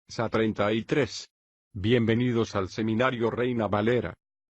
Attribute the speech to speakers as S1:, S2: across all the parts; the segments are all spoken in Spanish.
S1: SA 33. Bienvenidos al Seminario Reina Valera.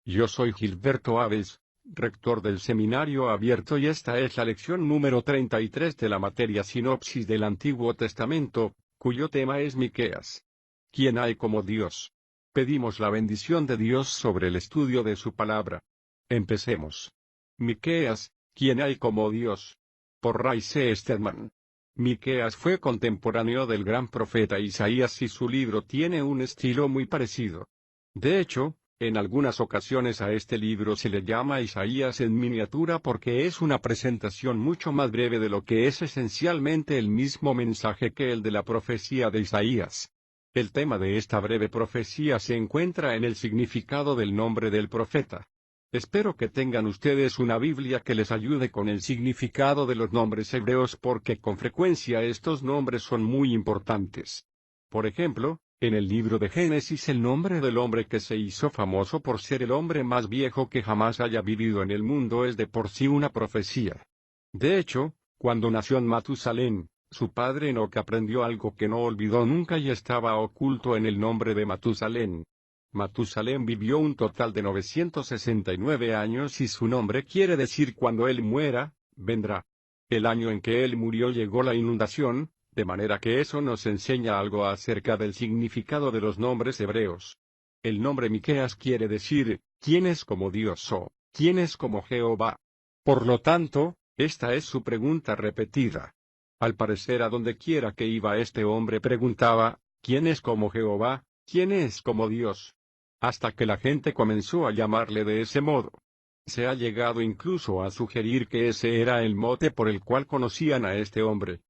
S1: Yo soy Gilberto Aves, rector del Seminario Abierto, y esta es la lección número 33 de la materia Sinopsis del Antiguo Testamento, cuyo tema es Miqueas. ¿Quién hay como Dios? Pedimos la bendición de Dios sobre el estudio de su palabra. Empecemos. Miqueas, ¿quién hay como Dios? Por Ray C. Stedman. Miqueas fue contemporáneo del gran profeta Isaías y su libro tiene un estilo muy parecido. De hecho, en algunas ocasiones a este libro se le llama Isaías en miniatura porque es una presentación mucho más breve de lo que es esencialmente el mismo mensaje que el de la profecía de Isaías. El tema de esta breve profecía se encuentra en el significado del nombre del profeta. Espero que tengan ustedes una Biblia que les ayude con el significado de los nombres hebreos porque con frecuencia estos nombres son muy importantes. Por ejemplo, en el libro de Génesis el nombre del hombre que se hizo famoso por ser el hombre más viejo que jamás haya vivido en el mundo es de por sí una profecía. De hecho, cuando nació Matusalén, su padre Enoc aprendió algo que no olvidó nunca y estaba oculto en el nombre de Matusalén. Matusalén vivió un total de 969 años y su nombre quiere decir cuando él muera, vendrá. El año en que él murió llegó la inundación, de manera que eso nos enseña algo acerca del significado de los nombres hebreos. El nombre Miqueas quiere decir, ¿quién es como Dios o quién es como Jehová? Por lo tanto, esta es su pregunta repetida. Al parecer a donde quiera que iba este hombre preguntaba, ¿quién es como Jehová? ¿Quién es como Dios? Hasta que la gente comenzó a llamarle de ese modo. Se ha llegado incluso a sugerir que ese era el mote por el cual conocían a este hombre.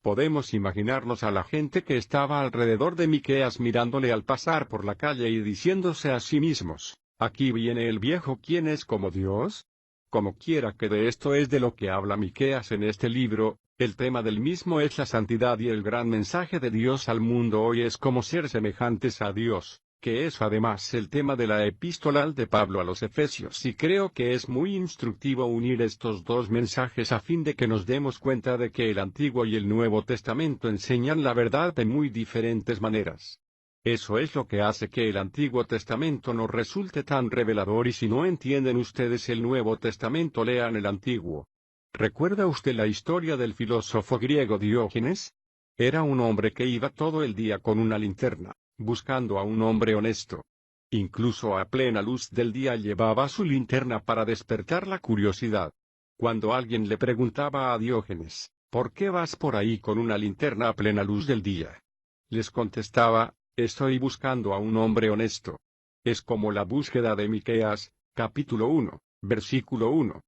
S1: Podemos imaginarnos a la gente que estaba alrededor de Miqueas mirándole al pasar por la calle y diciéndose a sí mismos, aquí viene el viejo, ¿quién es como Dios? Como quiera que de esto es de lo que habla Miqueas en este libro, el tema del mismo es la santidad y el gran mensaje de Dios al mundo hoy es cómo ser semejantes a Dios, que es además el tema de la epístola de Pablo a los Efesios, y creo que es muy instructivo unir estos dos mensajes a fin de que nos demos cuenta de que el Antiguo y el Nuevo Testamento enseñan la verdad de muy diferentes maneras. Eso es lo que hace que el Antiguo Testamento nos resulte tan revelador y si no entienden ustedes el Nuevo Testamento lean el Antiguo. ¿Recuerda usted la historia del filósofo griego Diógenes? Era un hombre que iba todo el día con una linterna, buscando a un hombre honesto. Incluso a plena luz del día llevaba su linterna para despertar la curiosidad. Cuando alguien le preguntaba a Diógenes, ¿por qué vas por ahí con una linterna a plena luz del día? Les contestaba, estoy buscando a un hombre honesto. Es como la búsqueda de Miqueas, capítulo 1, versículo 1.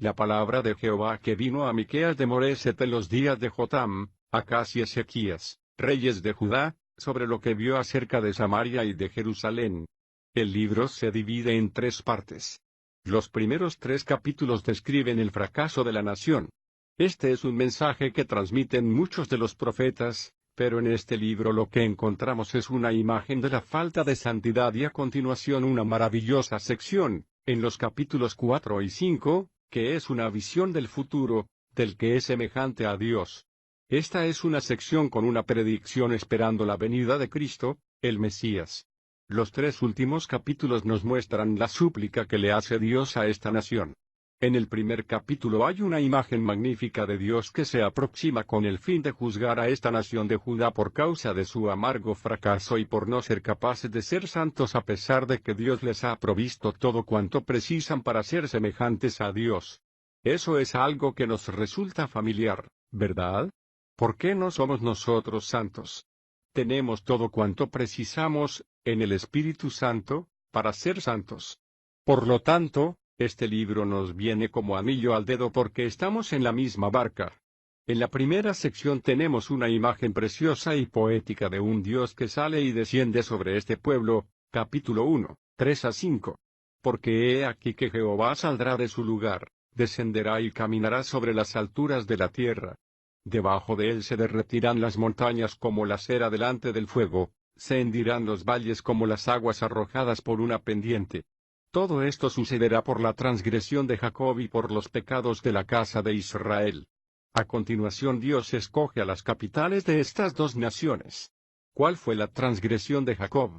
S1: La palabra de Jehová que vino a Miqueas de Moreset en los días de Jotam, Acaz y Ezequías, reyes de Judá, sobre lo que vio acerca de Samaria y de Jerusalén. El libro se divide en tres partes. Los primeros 3 capítulos describen el fracaso de la nación. Este es un mensaje que transmiten muchos de los profetas, pero en este libro lo que encontramos es una imagen de la falta de santidad y a continuación una maravillosa sección, en los capítulos 4 y 5, que es una visión del futuro, del que es semejante a Dios. Esta es una sección con una predicción esperando la venida de Cristo, el Mesías. Los 3 últimos capítulos nos muestran la súplica que le hace Dios a esta nación. En el primer capítulo hay una imagen magnífica de Dios que se aproxima con el fin de juzgar a esta nación de Judá por causa de su amargo fracaso y por no ser capaces de ser santos a pesar de que Dios les ha provisto todo cuanto precisan para ser semejantes a Dios. Eso es algo que nos resulta familiar, ¿verdad? ¿Por qué no somos nosotros santos? Tenemos todo cuanto precisamos, en el Espíritu Santo, para ser santos. Por lo tanto, este libro nos viene como anillo al dedo porque estamos en la misma barca. En la primera sección tenemos una imagen preciosa y poética de un Dios que sale y desciende sobre este pueblo, capítulo 1, 3 a 5. Porque he aquí que Jehová saldrá de su lugar, descenderá y caminará sobre las alturas de la tierra. Debajo de él se derretirán las montañas como la cera delante del fuego, se hendirán los valles como las aguas arrojadas por una pendiente. Todo esto sucederá por la transgresión de Jacob y por los pecados de la casa de Israel. A continuación Dios escoge a las capitales de estas dos naciones. ¿Cuál fue la transgresión de Jacob?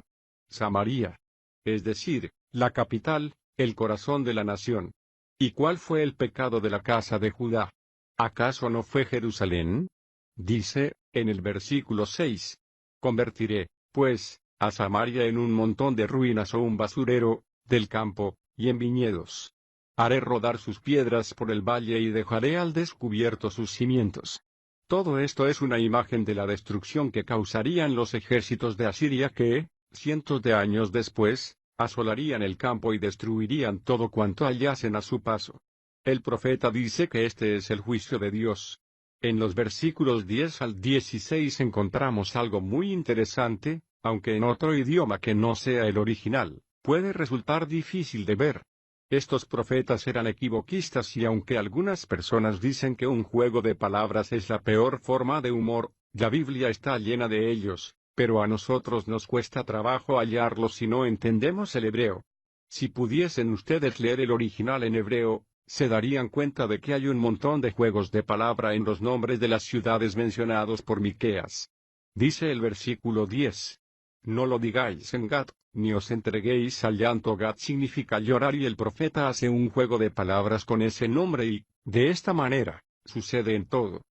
S1: Samaria. Es decir, la capital, el corazón de la nación. ¿Y cuál fue el pecado de la casa de Judá? ¿Acaso no fue Jerusalén? Dice, en el versículo 6. Convertiré, pues, a Samaria en un montón de ruinas o un basurero, del campo, y en viñedos. Haré rodar sus piedras por el valle y dejaré al descubierto sus cimientos. Todo esto es una imagen de la destrucción que causarían los ejércitos de Asiria que, cientos de años después, asolarían el campo y destruirían todo cuanto hallasen a su paso. El profeta dice que este es el juicio de Dios. En los versículos 10 al 16 encontramos algo muy interesante, aunque en otro idioma que no sea el original, puede resultar difícil de ver. Estos profetas eran equivoquistas y aunque algunas personas dicen que un juego de palabras es la peor forma de humor, la Biblia está llena de ellos, pero a nosotros nos cuesta trabajo hallarlos si no entendemos el hebreo. Si pudiesen ustedes leer el original en hebreo, se darían cuenta de que hay un montón de juegos de palabra en los nombres de las ciudades mencionados por Miqueas. Dice el versículo 10. No lo digáis en Gat, ni os entreguéis al llanto. Gat significa llorar y el profeta hace un juego de palabras con ese nombre y, de esta manera, sucede en todo.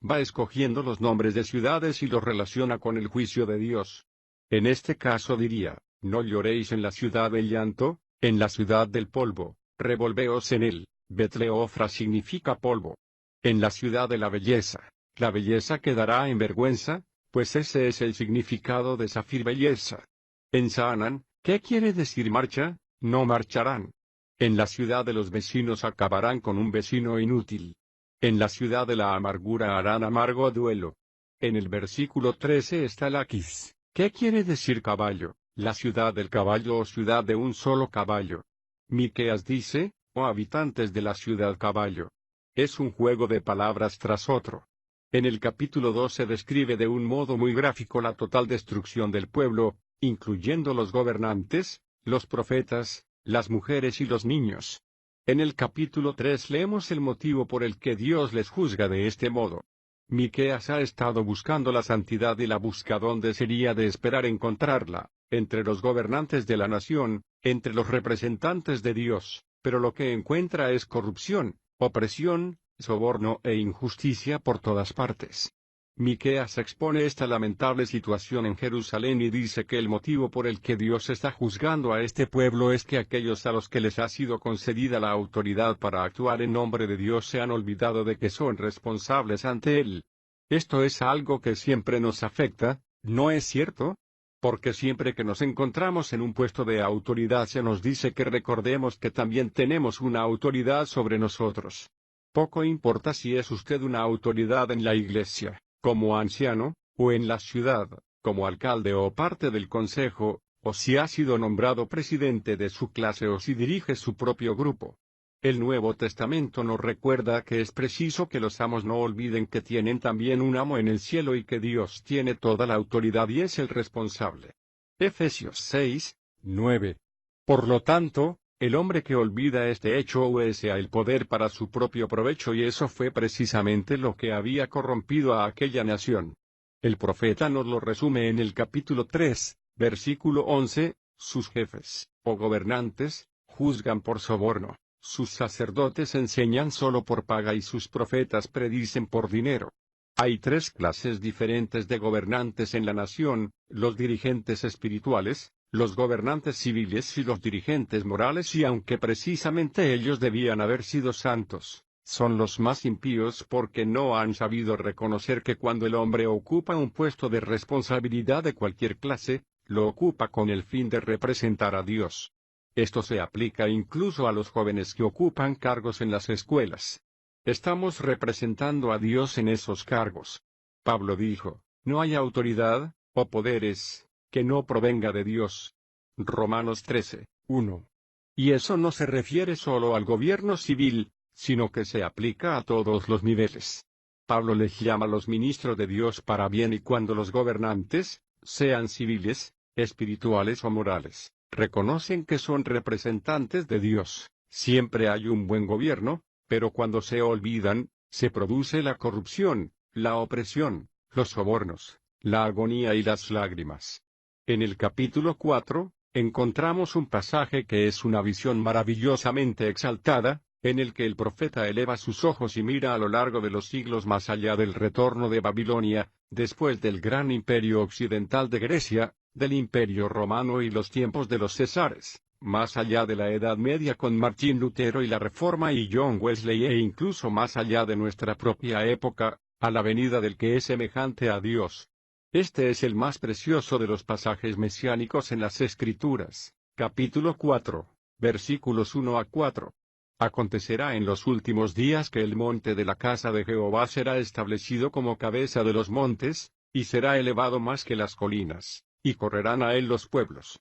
S1: Va escogiendo los nombres de ciudades y los relaciona con el juicio de Dios. En este caso diría, no lloréis en la ciudad del llanto, en la ciudad del polvo, revolveos en él. Betleofra significa polvo. En la ciudad de la belleza quedará en vergüenza, pues ese es el significado de Safir belleza. En Saanan, ¿qué quiere decir marcha? No marcharán. En la ciudad de los vecinos acabarán con un vecino inútil. En la ciudad de la amargura harán amargo duelo. En el versículo 13 está Laquis. ¿Qué quiere decir caballo? La ciudad del caballo o ciudad de un solo caballo. Miqueas dice, oh habitantes de la ciudad caballo. Es un juego de palabras tras otro. En el capítulo 2 se describe de un modo muy gráfico la total destrucción del pueblo, incluyendo los gobernantes, los profetas, las mujeres y los niños. En el capítulo 3 leemos el motivo por el que Dios les juzga de este modo. Miqueas ha estado buscando la santidad y la busca donde sería de esperar encontrarla, entre los gobernantes de la nación, entre los representantes de Dios, pero lo que encuentra es corrupción, opresión, soborno e injusticia por todas partes. Miqueas expone esta lamentable situación en Jerusalén y dice que el motivo por el que Dios está juzgando a este pueblo es que aquellos a los que les ha sido concedida la autoridad para actuar en nombre de Dios se han olvidado de que son responsables ante Él. Esto es algo que siempre nos afecta, ¿no es cierto? Porque siempre que nos encontramos en un puesto de autoridad se nos dice que recordemos que también tenemos una autoridad sobre nosotros. Poco importa si es usted una autoridad en la iglesia, como anciano, o en la ciudad, como alcalde o parte del consejo, o si ha sido nombrado presidente de su clase o si dirige su propio grupo. El Nuevo Testamento nos recuerda que es preciso que los amos no olviden que tienen también un amo en el cielo y que Dios tiene toda la autoridad y es el responsable. Efesios 6, 9. Por lo tanto, el hombre que olvida este hecho usa el poder para su propio provecho y eso fue precisamente lo que había corrompido a aquella nación. El profeta nos lo resume en el capítulo 3, versículo 11, sus jefes, o gobernantes, juzgan por soborno. Sus sacerdotes enseñan solo por paga y sus profetas predicen por dinero. Hay tres clases diferentes de gobernantes en la nación, los dirigentes espirituales, los gobernantes civiles y los dirigentes morales y aunque precisamente ellos debían haber sido santos, son los más impíos porque no han sabido reconocer que cuando el hombre ocupa un puesto de responsabilidad de cualquier clase, lo ocupa con el fin de representar a Dios. Esto se aplica incluso a los jóvenes que ocupan cargos en las escuelas. Estamos representando a Dios en esos cargos. Pablo dijo, no hay autoridad, o poderes, que no provenga de Dios. Romanos 13, 1. Y eso no se refiere solo al gobierno civil, sino que se aplica a todos los niveles. Pablo les llama a los ministros de Dios para bien y cuando los gobernantes, sean civiles, espirituales o morales, reconocen que son representantes de Dios, siempre hay un buen gobierno, pero cuando se olvidan, se produce la corrupción, la opresión, los sobornos, la agonía y las lágrimas. En el capítulo 4, encontramos un pasaje que es una visión maravillosamente exaltada, en el que el profeta eleva sus ojos y mira a lo largo de los siglos más allá del retorno de Babilonia, después del gran imperio occidental de Grecia, del imperio romano y los tiempos de los Césares, más allá de la Edad Media con Martín Lutero y la Reforma y John Wesley e incluso más allá de nuestra propia época, a la venida del que es semejante a Dios. Este es el más precioso de los pasajes mesiánicos en las Escrituras, capítulo 4, versículos 1 a 4. Acontecerá en los últimos días que el monte de la casa de Jehová será establecido como cabeza de los montes, y será elevado más que las colinas, y correrán a él los pueblos.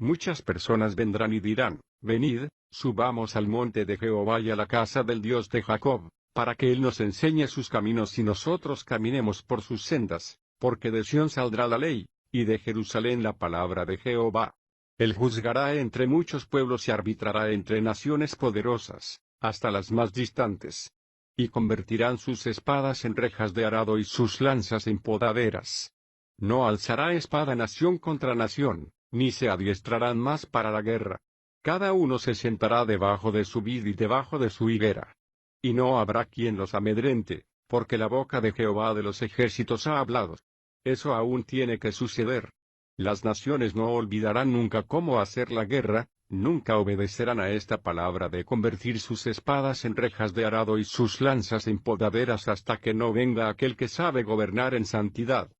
S1: Muchas personas vendrán y dirán, venid, subamos al monte de Jehová y a la casa del Dios de Jacob, para que él nos enseñe sus caminos y nosotros caminemos por sus sendas, porque de Sión saldrá la ley, y de Jerusalén la palabra de Jehová. Él juzgará entre muchos pueblos y arbitrará entre naciones poderosas, hasta las más distantes. Y convertirán sus espadas en rejas de arado y sus lanzas en podaderas. No alzará espada nación contra nación, ni se adiestrarán más para la guerra. Cada uno se sentará debajo de su vid y debajo de su higuera. Y no habrá quien los amedrente, porque la boca de Jehová de los ejércitos ha hablado. Eso aún tiene que suceder. Las naciones no olvidarán nunca cómo hacer la guerra, nunca obedecerán a esta palabra de convertir sus espadas en rejas de arado y sus lanzas en podaderas hasta que no venga aquel que sabe gobernar en santidad.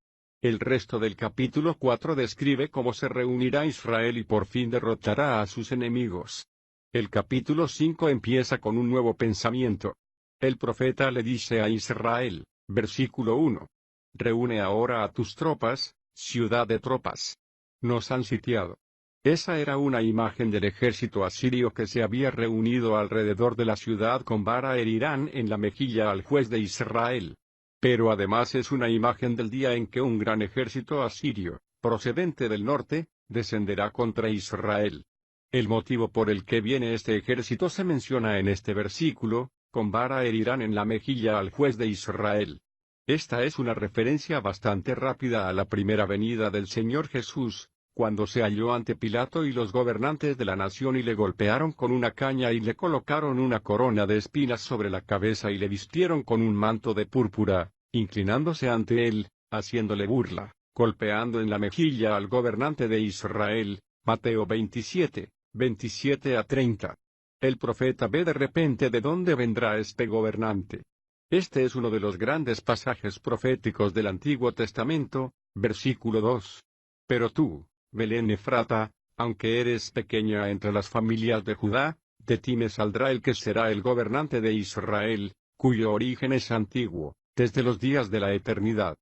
S1: El resto del capítulo 4 describe cómo se reunirá Israel y por fin derrotará a sus enemigos. El capítulo 5 empieza con un nuevo pensamiento. El profeta le dice a Israel, versículo 1. Reúne ahora a tus tropas, ciudad de tropas. Nos han sitiado. Esa era una imagen del ejército asirio que se había reunido alrededor de la ciudad con vara herirán en la mejilla al juez de Israel. Pero además es una imagen del día en que un gran ejército asirio, procedente del norte, descenderá contra Israel. El motivo por el que viene este ejército se menciona en este versículo, con vara herirán en la mejilla al juez de Israel. Esta es una referencia bastante rápida a la primera venida del Señor Jesús, cuando se halló ante Pilato y los gobernantes de la nación y le golpearon con una caña y le colocaron una corona de espinas sobre la cabeza y le vistieron con un manto de púrpura, inclinándose ante él, haciéndole burla, golpeando en la mejilla al gobernante de Israel. Mateo 27, 27 a 30. El profeta ve de repente de dónde vendrá este gobernante. Este es uno de los grandes pasajes proféticos del Antiguo Testamento, versículo 2. Pero tú, Belén Efrata, aunque eres pequeña entre las familias de Judá, de ti me saldrá el que será el gobernante de Israel, cuyo origen es antiguo, desde los días de la eternidad.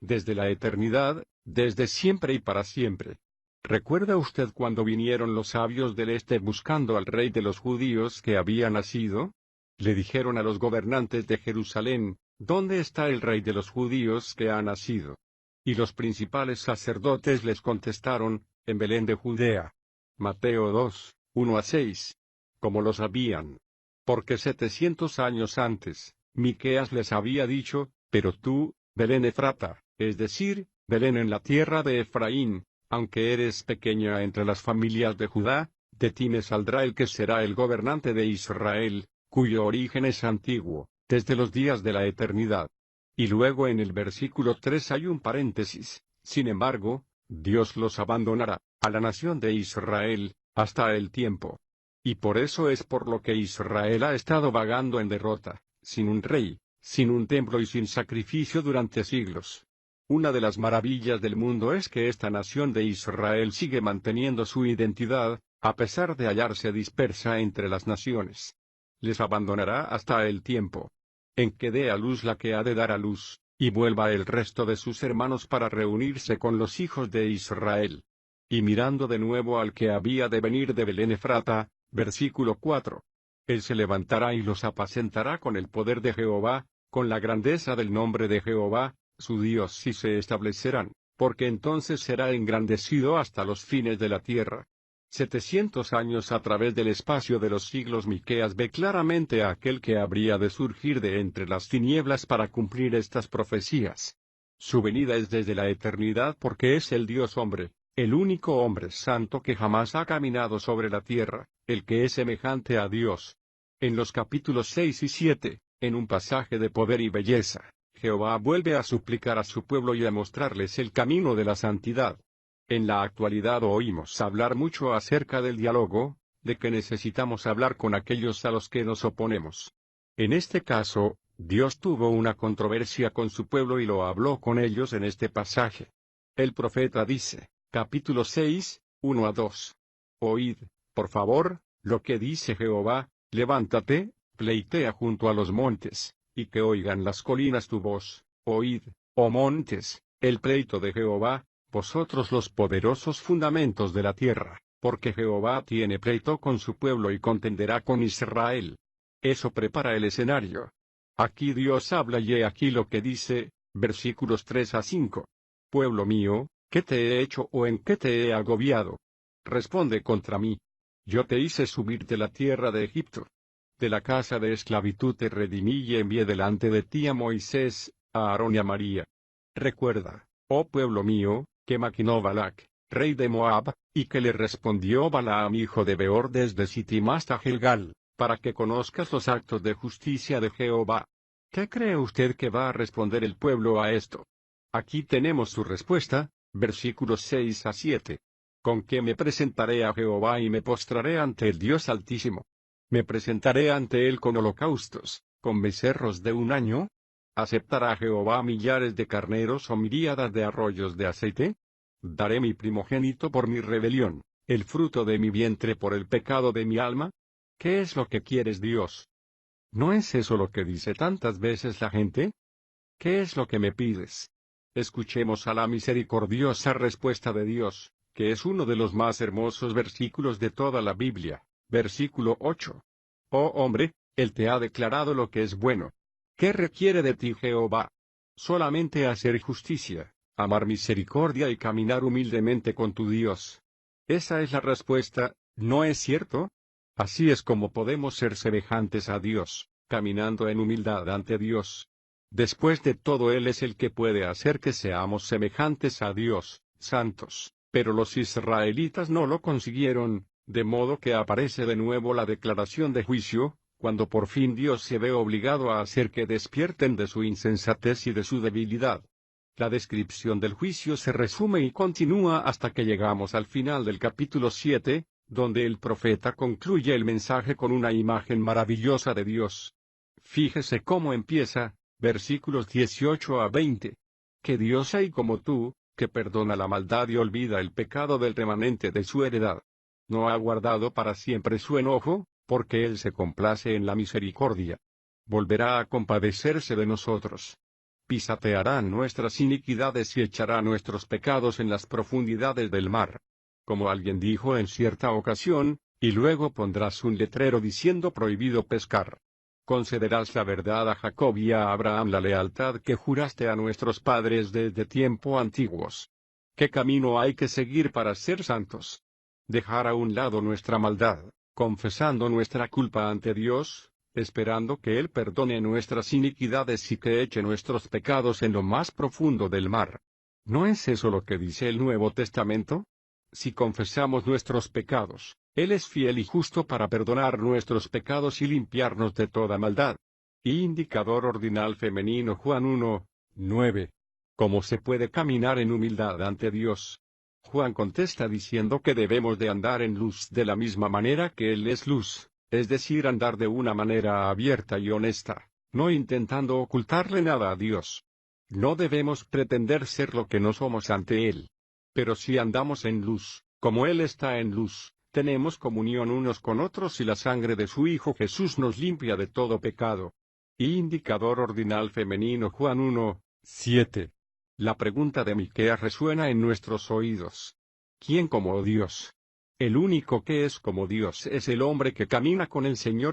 S1: Desde la eternidad, desde siempre y para siempre. ¿Recuerda usted cuando vinieron los sabios del este buscando al rey de los judíos que había nacido? Le dijeron a los gobernantes de Jerusalén, ¿dónde está el rey de los judíos que ha nacido? Y los principales sacerdotes les contestaron, en Belén de Judea. Mateo 2, 1 a 6. Como lo sabían. Porque 700 años antes, Miqueas les había dicho, pero tú, Belén Efrata, es decir, Belén en la tierra de Efraín, aunque eres pequeña entre las familias de Judá, de ti me saldrá el que será el gobernante de Israel, cuyo origen es antiguo, desde los días de la eternidad. Y luego en el versículo 3 hay un paréntesis, sin embargo, Dios los abandonará, a la nación de Israel, hasta el tiempo. Y por eso es por lo que Israel ha estado vagando en derrota, sin un rey, sin un templo y sin sacrificio durante siglos. Una de las maravillas del mundo es que esta nación de Israel sigue manteniendo su identidad, a pesar de hallarse dispersa entre las naciones. Les abandonará hasta el tiempo en que dé a luz la que ha de dar a luz, y vuelva el resto de sus hermanos para reunirse con los hijos de Israel. Y mirando de nuevo al que había de venir de Belén Efrata, versículo 4. Él se levantará y los apacentará con el poder de Jehová, con la grandeza del nombre de Jehová, su Dios, y se establecerán, porque entonces será engrandecido hasta los fines de la tierra. 700 años a través del espacio de los siglos Miqueas ve claramente a aquel que habría de surgir de entre las tinieblas para cumplir estas profecías. Su venida es desde la eternidad porque es el Dios hombre, el único hombre santo que jamás ha caminado sobre la tierra, el que es semejante a Dios. En los capítulos 6 y 7, en un pasaje de poder y belleza, Jehová vuelve a suplicar a su pueblo y a mostrarles el camino de la santidad. En la actualidad oímos hablar mucho acerca del diálogo, de que necesitamos hablar con aquellos a los que nos oponemos. En este caso, Dios tuvo una controversia con su pueblo y lo habló con ellos en este pasaje. El profeta dice, capítulo 6, 1 a 2. Oíd, por favor, lo que dice Jehová, levántate, pleitea junto a los montes, y que oigan las colinas tu voz. Oíd, oh montes, el pleito de Jehová, vosotros los poderosos fundamentos de la tierra, porque Jehová tiene pleito con su pueblo y contenderá con Israel. Eso prepara el escenario. Aquí Dios habla y he aquí lo que dice, versículos 3 a 5. Pueblo mío, ¿qué te he hecho o en qué te he agobiado? Responde contra mí. Yo te hice subir de la tierra de Egipto. De la casa de esclavitud te redimí y envié delante de ti a Moisés, a Aarón y a María. Recuerda, oh pueblo mío, que maquinó Balac, rey de Moab, y que le respondió Balaam hijo de Beor desde Sittim hasta Gilgal, para que conozcas los actos de justicia de Jehová. ¿Qué cree usted que va a responder el pueblo a esto? Aquí tenemos su respuesta, versículos 6 a 7. ¿Con qué me presentaré a Jehová y me postraré ante el Dios Altísimo? ¿Me presentaré ante él con holocaustos, con becerros de un año? ¿Aceptará Jehová millares de carneros o miríadas de arroyos de aceite? ¿Daré mi primogénito por mi rebelión, el fruto de mi vientre por el pecado de mi alma? ¿Qué es lo que quieres, Dios? ¿No es eso lo que dice tantas veces la gente? ¿Qué es lo que me pides? Escuchemos a la misericordiosa respuesta de Dios, que es uno de los más hermosos versículos de toda la Biblia. Versículo 8. Oh hombre, Él te ha declarado lo que es bueno. ¿Qué requiere de ti Jehová? Solamente hacer justicia, amar misericordia y caminar humildemente con tu Dios. Esa es la respuesta, ¿no es cierto? Así es como podemos ser semejantes a Dios, caminando en humildad ante Dios. Después de todo Él es el que puede hacer que seamos semejantes a Dios, santos, pero los israelitas no lo consiguieron, de modo que aparece de nuevo la declaración de juicio, cuando por fin Dios se ve obligado a hacer que despierten de su insensatez y de su debilidad. La descripción del juicio se resume y continúa hasta que llegamos al final del capítulo 7, donde el profeta concluye el mensaje con una imagen maravillosa de Dios. Fíjese cómo empieza, versículos 18 a 20. Que Dios hay como tú, que perdona la maldad y olvida el pecado del remanente de su heredad. No ha guardado para siempre su enojo, porque Él se complace en la misericordia. Volverá a compadecerse de nosotros. Pisateará nuestras iniquidades y echará nuestros pecados en las profundidades del mar. Como alguien dijo en cierta ocasión, y luego pondrás un letrero diciendo prohibido pescar. Concederás la verdad a Jacob y a Abraham la lealtad que juraste a nuestros padres desde tiempo antiguos. ¿Qué camino hay que seguir para ser santos? Dejar a un lado nuestra maldad, confesando nuestra culpa ante Dios, esperando que Él perdone nuestras iniquidades y que eche nuestros pecados en lo más profundo del mar. ¿No es eso lo que dice el Nuevo Testamento? Si confesamos nuestros pecados, Él es fiel y justo para perdonar nuestros pecados y limpiarnos de toda maldad. Indicador ordinal femenino Juan 1, 9. ¿Cómo se puede caminar en humildad ante Dios? Juan contesta diciendo que debemos de andar en luz de la misma manera que Él es luz, es decir, andar de una manera abierta y honesta, no intentando ocultarle nada a Dios. No debemos pretender ser lo que no somos ante Él. Pero si andamos en luz, como Él está en luz, tenemos comunión unos con otros y la sangre de su Hijo Jesús nos limpia de todo pecado. Indicador ordinal femenino Juan 1, 7. La pregunta de Miqueas resuena en nuestros oídos. ¿Quién como Dios? El único que es como Dios es el hombre que camina con el Señor